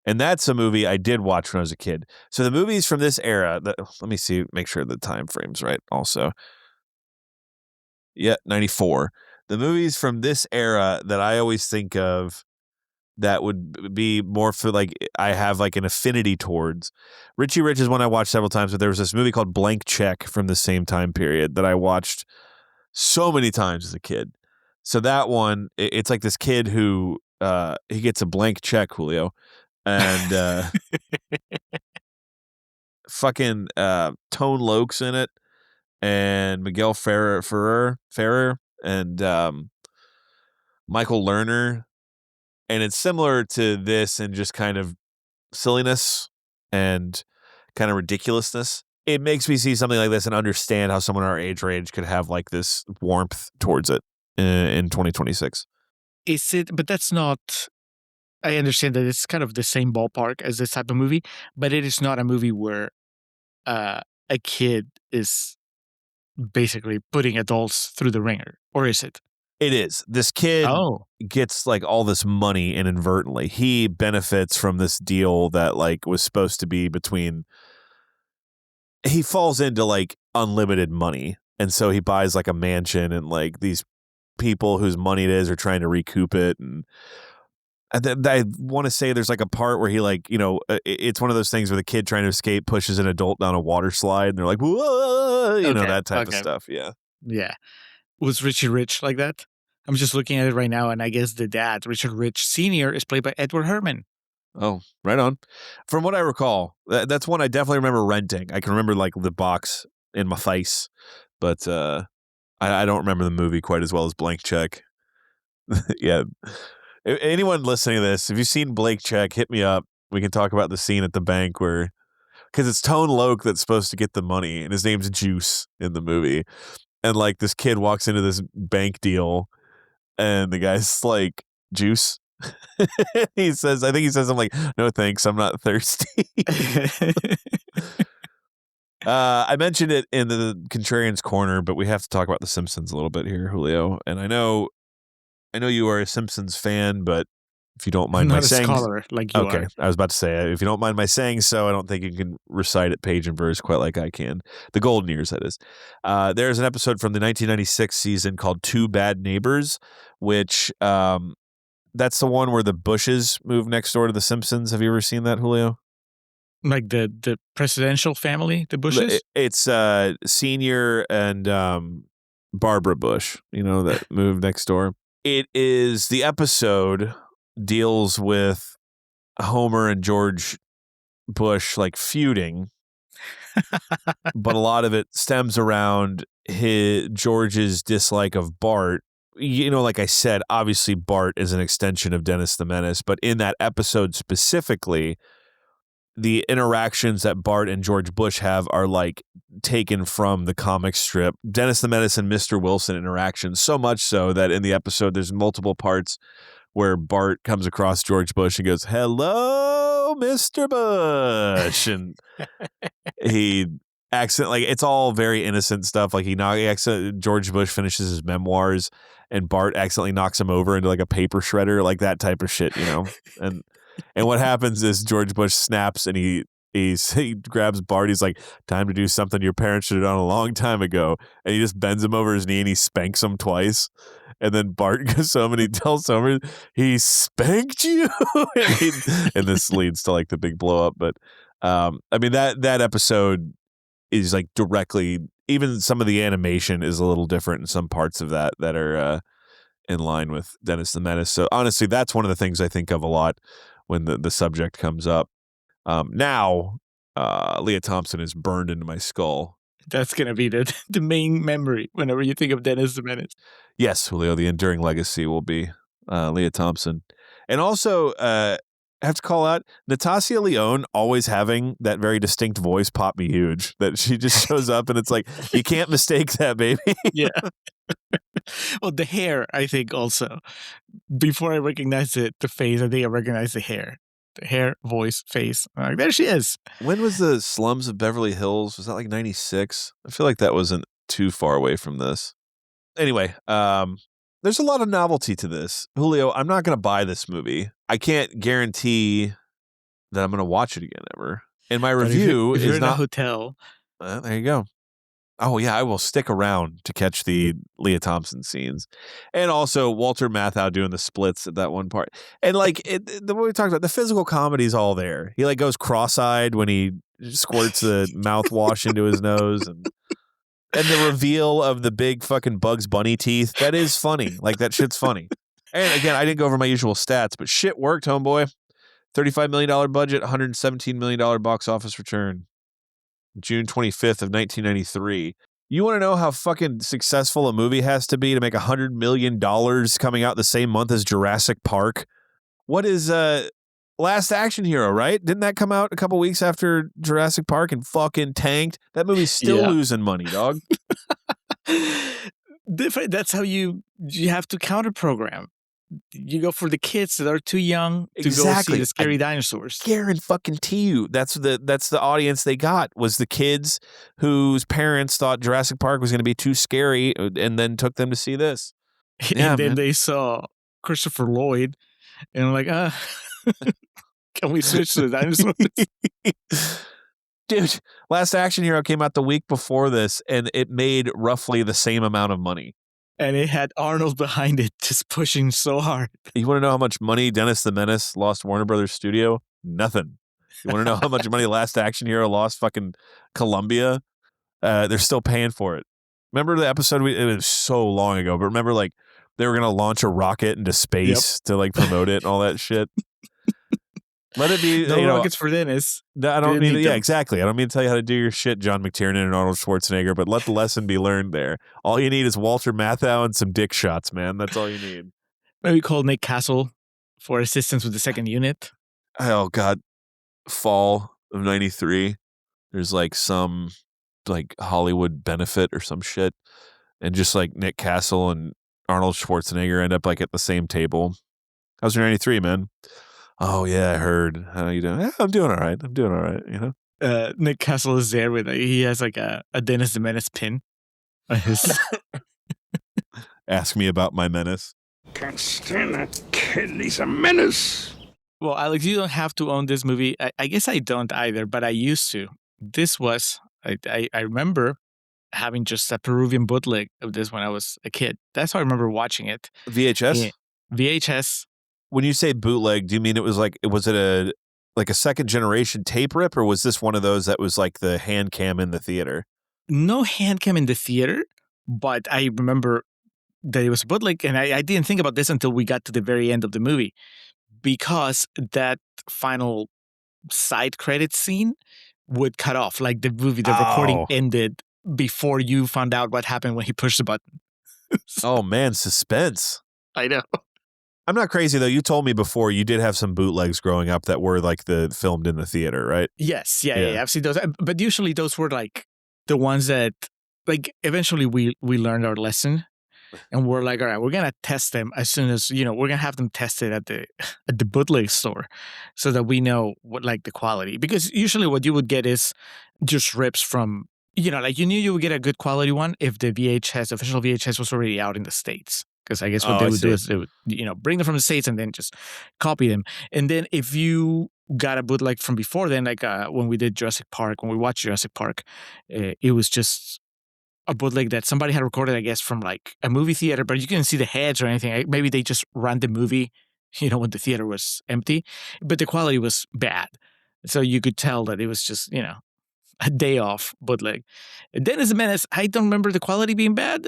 and that's a movie I did watch when I was a kid. So the movies from this era, let me see, make sure the time frame's right also. Yeah, 94. The movies from this era that I always think of that would be more for like I have like an affinity towards. Richie Rich is one I watched several times, but there was this movie called Blank Check from the same time period that I watched so many times as a kid. So that one, it's like this kid who he gets a blank check, Julio, and fucking Tone Loc's in it, and Miguel Ferrer, and Michael Lerner. And it's similar to this and just kind of silliness and kind of ridiculousness. It makes me see something like this and understand how someone our age range could have like this warmth towards it in 2026. Is it? But that's not. I understand that it's kind of the same ballpark as this type of movie, but it is not a movie where a kid is basically putting adults through the ringer, or is it? It is. This kid Oh, gets like all this money inadvertently. He benefits from this deal that like was supposed to be between. He falls into like unlimited money. And so he buys like a mansion, and like these people whose money it is are trying to recoup it. And I want to say there's like a part where he like, it's one of those things where the kid trying to escape pushes an adult down a water slide and they're like, whoa, that type of stuff. Yeah. yeah. Was Richie Rich like that? I'm just looking at it right now, and I guess the dad, Richard Rich Sr., is played by Edward Herrmann. Oh, right on. From what I recall, that's one I definitely remember renting. I can remember like the box in my face, but I don't remember the movie quite as well as Blank Check. Yeah. Anyone listening to this, if you've seen Blank Check, hit me up. We can talk about the scene at the bank because it's Tone Loc that's supposed to get the money, and his name's Juice in the movie. And like this kid walks into this bank deal, and the guy's like, Juice? I think he says something like, no thanks, I'm not thirsty. I mentioned it in the Contrarian's Corner, but we have to talk about The Simpsons a little bit here, Julio. And I know you are a Simpsons fan, but If you don't mind I'm my not a saying. scholar like you Okay, are. I was about to say, if you don't mind my saying so, I don't think you can recite it page and verse quite like I can. The golden years, that is. There's an episode from the 1996 season called Two Bad Neighbors, which that's the one where the Bushes move next door to the Simpsons. Have you ever seen that, Julio? Like the presidential family, the Bushes? It's Senior and Barbara Bush, that moved next door. It is the episode deals with Homer and George Bush like feuding, but a lot of it stems around George's dislike of Bart. Like I said, obviously Bart is an extension of Dennis the Menace, but in that episode specifically, the interactions that Bart and George Bush have are like taken from the comic strip Dennis the Menace and Mr. Wilson interactions, so much so that in the episode there's multiple parts where Bart comes across George Bush and goes, "Hello, Mr. Bush," and he accidentally, like, it's all very innocent stuff. Like George Bush finishes his memoirs and Bart accidentally knocks him over into like a paper shredder, like that type of shit, and what happens is George Bush snaps and he grabs Bart. He's like, "Time to do something your parents should have done a long time ago," and he just bends him over his knee and he spanks him twice. And then Bart goes home and he tells Homer, "He spanked you," and this leads to like the big blow up. But I mean that episode is like directly, even some of the animation is a little different in some parts of that are in line with Dennis the Menace. So honestly, that's one of the things I think of a lot when the subject comes up. Now, Leah Thompson is burned into my skull. That's going to be the main memory whenever you think of Dennis the Menace. Yes, Julio, the enduring legacy will be Leah Thompson. And also, I have to call out Natasha Lyonne always having that very distinct voice pop me huge. That she just shows up and it's like, you can't mistake that, baby. Yeah. Well, the hair, I think also. Before I recognized the face, I think I recognized the hair. The hair, voice, face. I'm like, there she is. When was the Slums of Beverly Hills? Was that like 96? I feel like that wasn't too far away from this. Anyway, there's a lot of novelty to this. Julio, I'm not going to buy this movie. I can't guarantee that I'm going to watch it again ever. And my review if you're is in not a hotel. There you go. Oh yeah, I will stick around to catch the Leah Thompson scenes, and also Walter Matthau doing the splits at that one part. And like the way we talked about, the physical comedy is all there. He like goes cross-eyed when he squirts the mouthwash into his nose, and the reveal of the big fucking Bugs Bunny teeth. That is funny. Like that shit's funny. And again, I didn't go over my usual stats, but shit worked, homeboy. $35 million budget, $117 million box office return. June 25th of 1993. You want to know how fucking successful a movie has to be to make $100 million coming out the same month as Jurassic Park? What is Last Action Hero, right? Didn't that come out a couple weeks after Jurassic Park and fucking tanked? That movie's still losing money, dog. That's how you have to counter program. You go for the kids that are too young to go see the scary dinosaurs. Guarantee you, that's the audience they got, was the kids whose parents thought Jurassic Park was going to be too scary and then took them to see this. And then they saw Christopher Lloyd and I'm like, can we switch to the dinosaurs? Dude, Last Action Hero came out the week before this and it made roughly the same amount of money. And it had Arnold behind it, just pushing so hard. You want to know how much money Dennis the Menace lost Warner Brothers Studio? Nothing. You want to know how much money Last Action Hero lost fucking Columbia? They're still paying for it. Remember the episode? It was so long ago, but remember, like, they were going to launch a rocket into space to, like, promote it and all that shit? Let it be. No rockets for Dennis. I don't mean. Yeah, exactly. I don't mean to tell you how to do your shit, John McTiernan and Arnold Schwarzenegger, but let the lesson be learned there. All you need is Walter Matthau and some dick shots, man. That's all you need. Maybe call Nick Castle for assistance with the second unit. Oh God, fall of '93. There's like some like Hollywood benefit or some shit, and just like Nick Castle and Arnold Schwarzenegger end up like at the same table. How's your '93, man? Oh yeah, I heard. How you doing? Yeah, I'm doing all right. You know. Nick Castle is there with he has like a Dennis the Menace pin. Ask me about my menace. Can't stand that kid. He's a menace. Well, Alex, you don't have to own this movie. I guess I don't either, but I used to. This was, I remember having just a Peruvian bootleg of this when I was a kid. That's how I remember watching it. VHS? Yeah. VHS. When you say bootleg, do you mean was it a second generation tape rip, or was this one of those that was like the hand cam in the theater? No hand cam in the theater, but I remember that it was a bootleg, and I didn't think about this until we got to the very end of the movie, because that final side credit scene would cut off, like the recording ended before you found out what happened when he pushed the button. Oh man, suspense. I know. I'm not crazy though. You told me before you did have some bootlegs growing up that were like the filmed in the theater, right? Yes, yeah. I've seen those, but usually those were like the ones that, like, eventually we learned our lesson, and we're like, all right, we're gonna test them as soon as we're gonna have them tested at the bootleg store, so that we know what, like, the quality. Because usually what you would get is just rips from, like, you knew you would get a good quality one if the official VHS was already out in the States. Because I guess what they would do is they would, bring them from the States and then just copy them. And then if you got a bootleg from before then, like when we did Jurassic Park, when we watched Jurassic Park, it was just a bootleg that somebody had recorded, I guess, from like a movie theater, but you couldn't see the heads or anything. Maybe they just ran the movie, when the theater was empty, but the quality was bad. So you could tell that it was just, a day off bootleg. Dennis the Menace, I don't remember the quality being bad.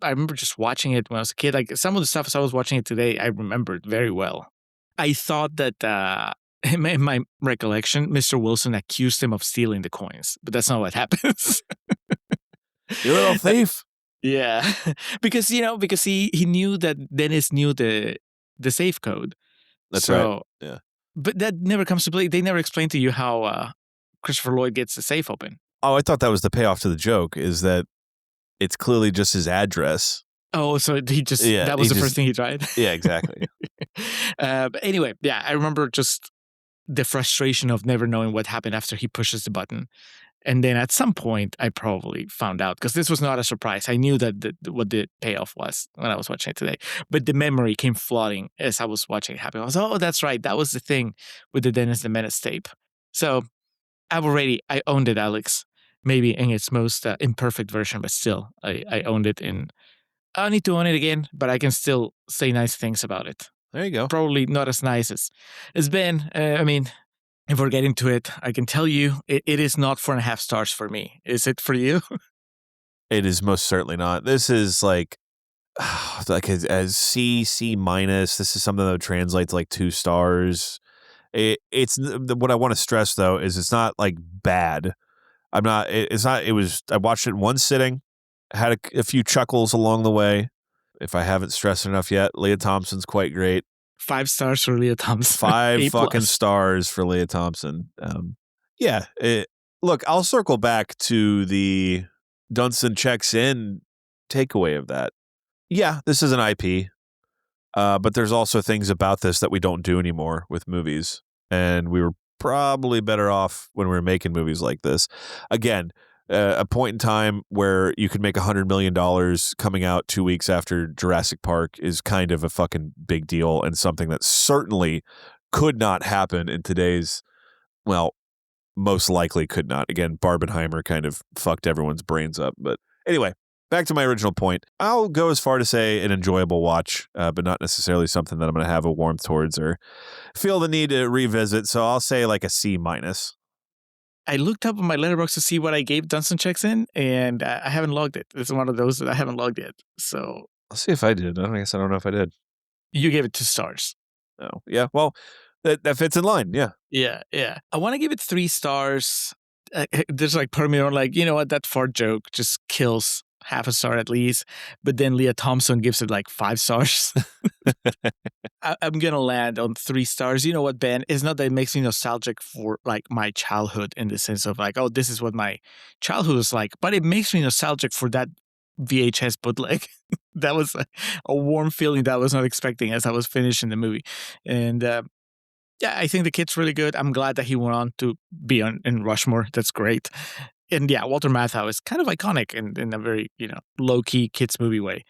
I remember just watching it when I was a kid. Like, some of the stuff as I was watching it today, I remembered very well. I thought that in my recollection, Mr. Wilson accused him of stealing the coins, but that's not what happens. You little thief. Yeah, because he knew that Dennis knew the safe code. That's right. Yeah, but that never comes to play. They never explain to you how Christopher Lloyd gets the safe open. Oh, I thought that was the payoff to the joke, is that it's clearly just his address. Oh, so he just, that was the first thing he tried? Yeah, exactly. But anyway, yeah, I remember just the frustration of never knowing what happened after he pushes the button. And then at some point, I probably found out, because this was not a surprise. I knew that what the payoff was when I was watching it today. But the memory came flooding as I was watching it happen. I was, oh, that's right. That was the thing with the Dennis the Menace tape. So I owned it, Alex. Maybe in its most imperfect version, but still, I owned it. And I need to own it again, but I can still say nice things about it. There you go. Probably not as nice as Ben. I mean, if we're getting to it, I can tell you it is not 4.5 stars for me. Is it for you? It is most certainly not. This is like a C minus. This is something that translates like 2 stars. It's what I want to stress though is it's not like bad. I watched it in one sitting, had a few chuckles along the way. If I haven't stressed enough yet, Leah Thompson's quite great. 5 stars for Leah Thompson. 5 fucking stars for Leah Thompson. Look, I'll circle back to the Dunstan checks in takeaway of that. Yeah, this is an IP. But there's also things about this that we don't do anymore with movies. And we were probably better off when we were making movies like this. Again, a point in time where you could make $100 million coming out 2 weeks after Jurassic Park is kind of a fucking big deal, and something that certainly could not happen in today's, well, most likely could not. Again, Barbenheimer kind of fucked everyone's brains up. But anyway, back to my original point. I'll go as far to say an enjoyable watch, but not necessarily something that I'm going to have a warmth towards or feel the need to revisit. So I'll say like a C minus. I looked up on my letterbox to see what I gave Dunstan checks in, and I haven't logged it. It's one of those that I haven't logged yet. So I'll see if I did. I don't know if I did. You gave it 2 stars. Oh, yeah. Well, that fits in line. Yeah. Yeah. I want to give it 3 stars. There's like part of me, like, you know what? That fart joke just kills half a star at least. But then Leah Thompson gives it like 5 stars. I'm going to land on 3 stars. You know what, Ben? It's not that it makes me nostalgic for like my childhood in the sense of like, oh, this is what my childhood was like. But it makes me nostalgic for that VHS bootleg. That was a warm feeling that I was not expecting as I was finishing the movie. And I think the kid's really good. I'm glad that he went on to be in Rushmore. That's great. And yeah, Walter Matthau is kind of iconic in a very, low-key kids movie way.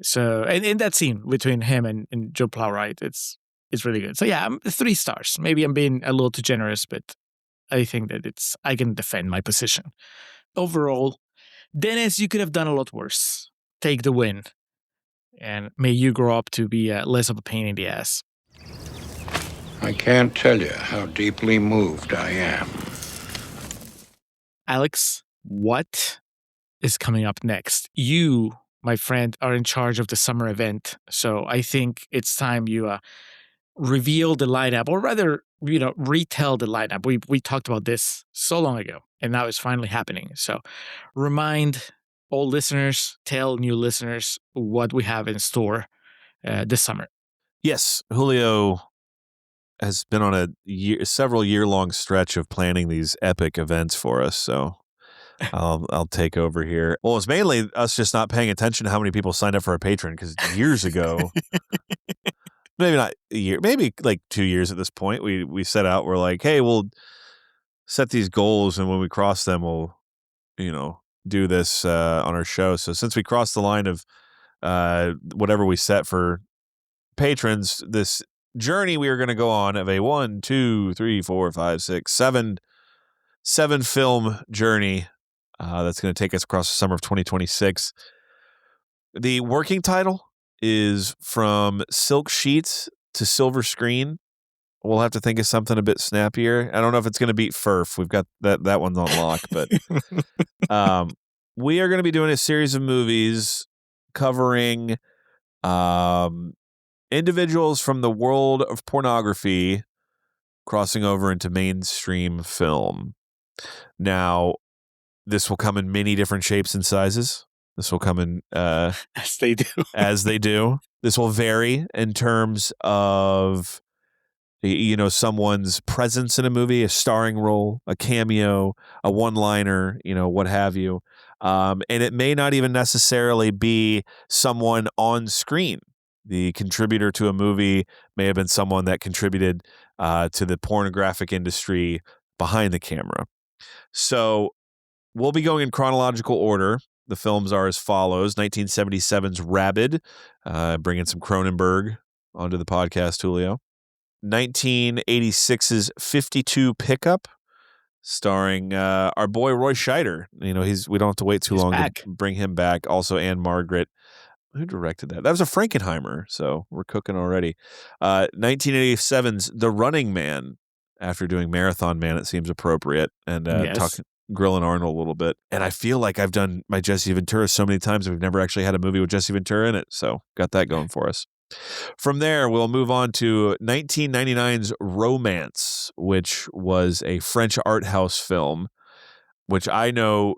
So, and in that scene between him and Joe Plowright, it's really good. So yeah, 3 stars. Maybe I'm being a little too generous, but I think that I can defend my position. Overall, Dennis, you could have done a lot worse. Take the win. And may you grow up to be less of a pain in the ass. I can't tell you how deeply moved I am. Alex, what is coming up next? You, my friend, are in charge of the summer event. So I think it's time you reveal the lineup, or rather, retell the lineup. We talked about this so long ago, and now it's finally happening. So remind old listeners, tell new listeners what we have in store this summer. Yes, Julio has been on a several year-long stretch of planning these epic events for us, so I'll take over here. Well, it's mainly us just not paying attention to how many people signed up for our Patreon, because years ago, maybe not a year, maybe like 2 years at this point, we set out, we're like, hey, we'll set these goals, and when we cross them, we'll, do this on our show. So since we crossed the line of whatever we set for patrons, this journey we are going to go on of a 1, 2, 3, 4, 5, 6, 7 film journey that's going to take us across the summer of 2026. The working title is From Silk Sheets to Silver Screen. We'll have to think of something a bit snappier. I don't know if it's going to beat Furf. We've got that one's on lock, but we are going to be doing a series of movies covering individuals from the world of pornography crossing over into mainstream film. Now, this will come in many different shapes and sizes. This will come in as they do. As they do. This will vary in terms of someone's presence in a movie, a starring role, a cameo, a one-liner, what have you. And it may not even necessarily be someone on screen. The contributor to a movie may have been someone that contributed to the pornographic industry behind the camera. So we'll be going in chronological order. The films are as follows: 1977's Rabid, bringing some Cronenberg onto the podcast, Julio. 1986's 52 Pickup, starring our boy Roy Scheider. We don't have to wait too long to bring him back. Also, Anne Margaret. Who directed that? That was a Frankenheimer, so we're cooking already. 1987's The Running Man. After doing Marathon Man, it seems appropriate. And talking grilling Arnold a little bit. And I feel like I've done my Jesse Ventura so many times, and we've never actually had a movie with Jesse Ventura in it. So got that going for us. From there, we'll move on to 1999's Romance, which was a French art house film, which I know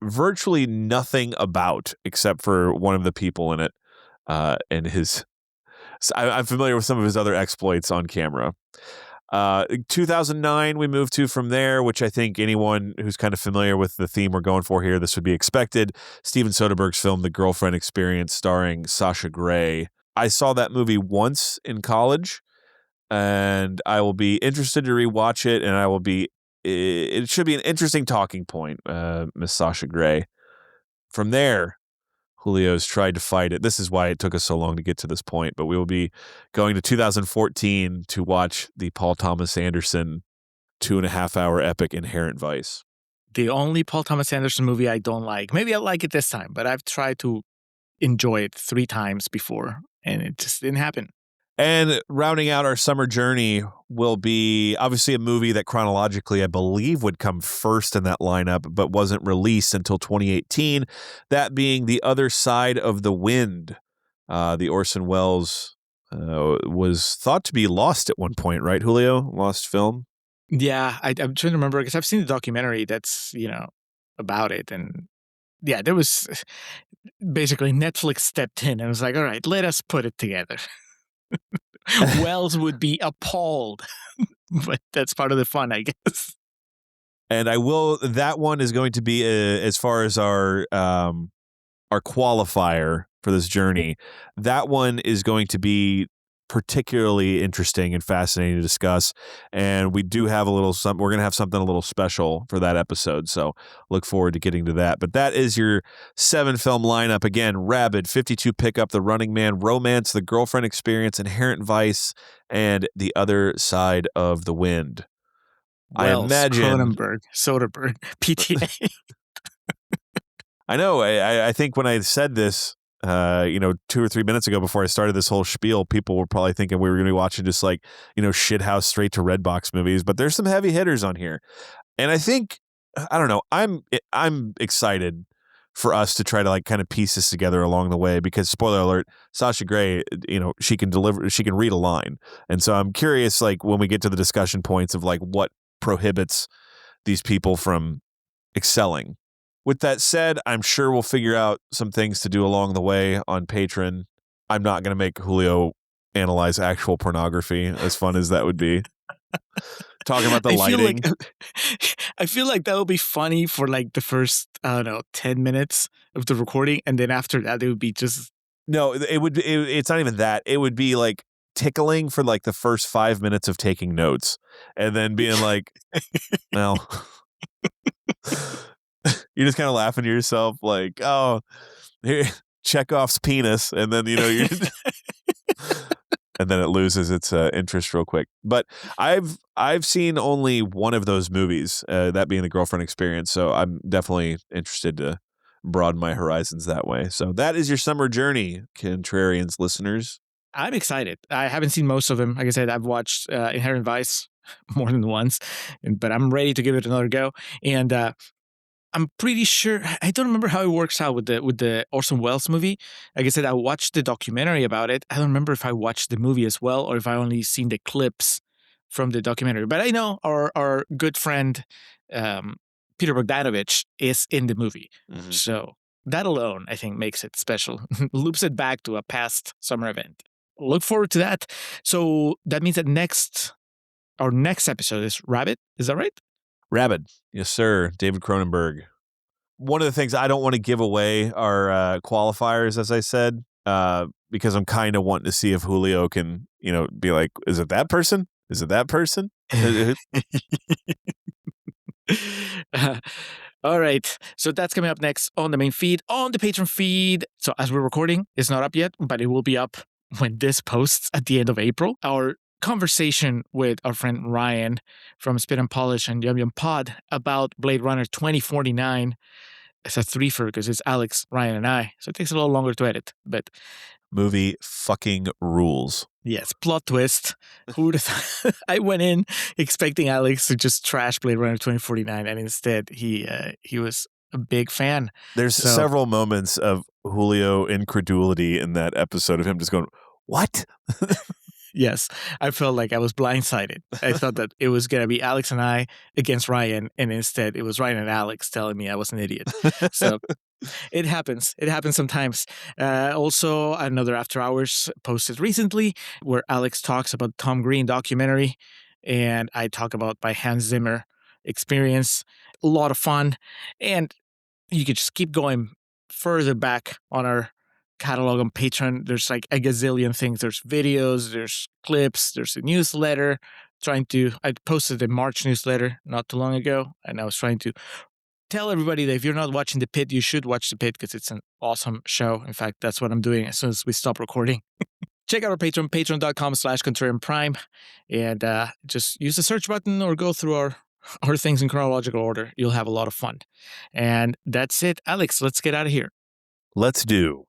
virtually nothing about except for one of the people in it and his. I'm familiar with some of his other exploits on camera. 2009 we moved to from there, which I think anyone who's kind of familiar with the theme we're going for here, this would be expected. Steven Soderbergh's film The Girlfriend Experience, starring Sasha Grey. I saw that movie once in college, and I will be interested to rewatch it, and it should be an interesting talking point, Miss Sasha Grey. From there, Julio's tried to fight it. This is why it took us so long to get to this point, but we will be going to 2014 to watch the Paul Thomas Anderson 2.5-hour epic Inherent Vice. The only Paul Thomas Anderson movie I don't like. Maybe I'll like it this time, but I've tried to enjoy it 3 times before, and it just didn't happen. And rounding out our summer journey will be obviously a movie that chronologically I believe would come first in that lineup, but wasn't released until 2018. That being The Other Side of the Wind. The Orson Welles was thought to be lost at one point, right, Julio? Lost film? Yeah, I'm trying to remember because I've seen the documentary that's, about it. And yeah, there was basically Netflix stepped in and was like, all right, let us put it together. Wells would be appalled, but that's part of the fun, I guess. And that one is going to be as far as our qualifier for this journey. That one is going to be particularly interesting and fascinating to discuss. And we do have we're going to have something a little special for that episode. So look forward to getting to that. But that is your 7-film lineup. Again, Rabid, 52 Pickup, The Running Man, Romance, The Girlfriend Experience, Inherent Vice, and The Other Side of the Wind. Wells, I imagine Cronenberg, Soderbergh, PTA. I know. I think when I said this, 2 or 3 minutes ago before I started this whole spiel, people were probably thinking we were going to be watching just like, shithouse straight to Redbox movies. But there's some heavy hitters on here, and I think I don't know. I'm excited for us to try to like kind of piece this together along the way because spoiler alert, Sasha Grey, she can read a line, and so I'm curious like when we get to the discussion points of like what prohibits these people from excelling. With that said, I'm sure we'll figure out some things to do along the way on Patreon. I'm not going to make Julio analyze actual pornography, as fun as that would be. Talking about the lighting. I feel like that would be funny for like the first, 10 minutes of the recording. And then after that, it would be just... No, it's not even that. It would be like tickling for like the first 5 minutes of taking notes. And then being like, well... You're just kind of laughing to yourself like, oh, here, Chekhov's penis. And then, you're and then it loses its interest real quick. But I've seen only one of those movies, that being The Girlfriend Experience. So I'm definitely interested to broaden my horizons that way. So that is your summer journey, Contrarians listeners. I'm excited. I haven't seen most of them. Like I said, I've watched Inherent Vice more than once, but I'm ready to give it another go. And I'm pretty sure, I don't remember how it works out with the Orson Welles movie. Like I said, I watched the documentary about it. I don't remember if I watched the movie as well or if I only seen the clips from the documentary. But I know our good friend Peter Bogdanovich is in the movie. Mm-hmm. So that alone, I think, makes it special. Loops it back to a past summer event. Look forward to that. So that means that our next episode is Rabid. Is that right? Rabid. Yes, sir. David Cronenberg. One of the things I don't want to give away are qualifiers, as I said, because I'm kind of wanting to see if Julio can, be like, is it that person? Is it that person? All right. So that's coming up next on the main feed, on the Patreon feed. So as we're recording, it's not up yet, but it will be up when this posts at the end of April. Our conversation with our friend Ryan from Spit and Polish and Yum Yum Pod about Blade Runner 2049. It's a threefer because it's Alex, Ryan, and I. So it takes a little longer to edit, but movie fucking rules. Yes, plot twist. Who would have thought? I went in expecting Alex to just trash Blade Runner 2049, and instead he was a big fan. There's several moments of Julio incredulity in that episode of him just going, "What?" Yes, I felt like I was blindsided. I thought that it was going to be Alex and I against Ryan, and instead it was Ryan and Alex telling me I was an idiot. So it happens. It happens sometimes. Also, another After Hours posted recently where Alex talks about the Tom Green documentary, and I talk about my Hans Zimmer experience. A lot of fun, and you could just keep going further back on our catalog on Patreon. There's like a gazillion things. There's videos, there's clips, there's a newsletter. I posted a March newsletter not too long ago, and I was trying to tell everybody that if you're not watching The Pit, you should watch The Pit because it's an awesome show. In fact, that's what I'm doing as soon as we stop recording. Check out our Patreon, patreon.com/Contrarian Prime, and just use the search button or go through our things in chronological order. You'll have a lot of fun. And that's it. Alex, let's get out of here. Let's do.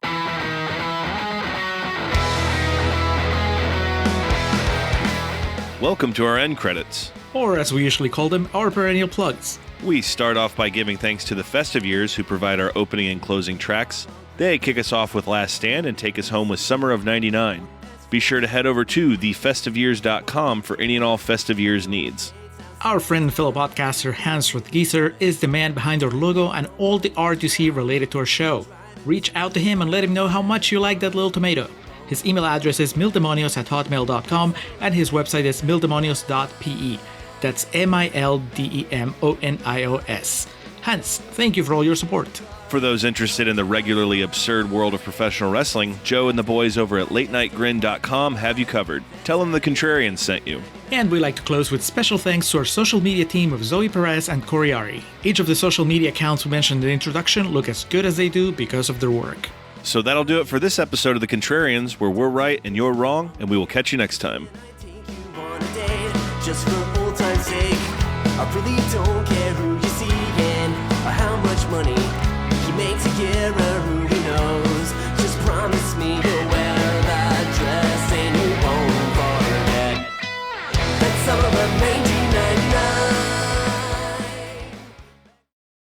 Welcome to our end credits. Or as we usually call them, our perennial plugs. We start off by giving thanks to the Festive Years who provide our opening and closing tracks. They kick us off with Last Stand and take us home with Summer of 99. Be sure to head over to thefestiveyears.com for any and all Festive Years needs. Our friend and fellow podcaster Hans Rothgieser is the man behind our logo and all the art you see related to our show. Reach out to him and let him know how much you like that little tomato. His email address is mildemonios@hotmail.com and his website is mildemonios.pe. That's MILDEMONIOS. Hans, thank you for all your support. For those interested in the regularly absurd world of professional wrestling, Joe and the boys over at latenightgrin.com have you covered. Tell them the Contrarians sent you. And we like to close with special thanks to our social media team of Zoe Perez and Corey Ari. Each of the social media accounts we mentioned in the introduction look as good as they do because of their work. So that'll do it for this episode of The Contrarians, where we're right and you're wrong, and we will catch you next time. Just for old time's sake, I really don't care.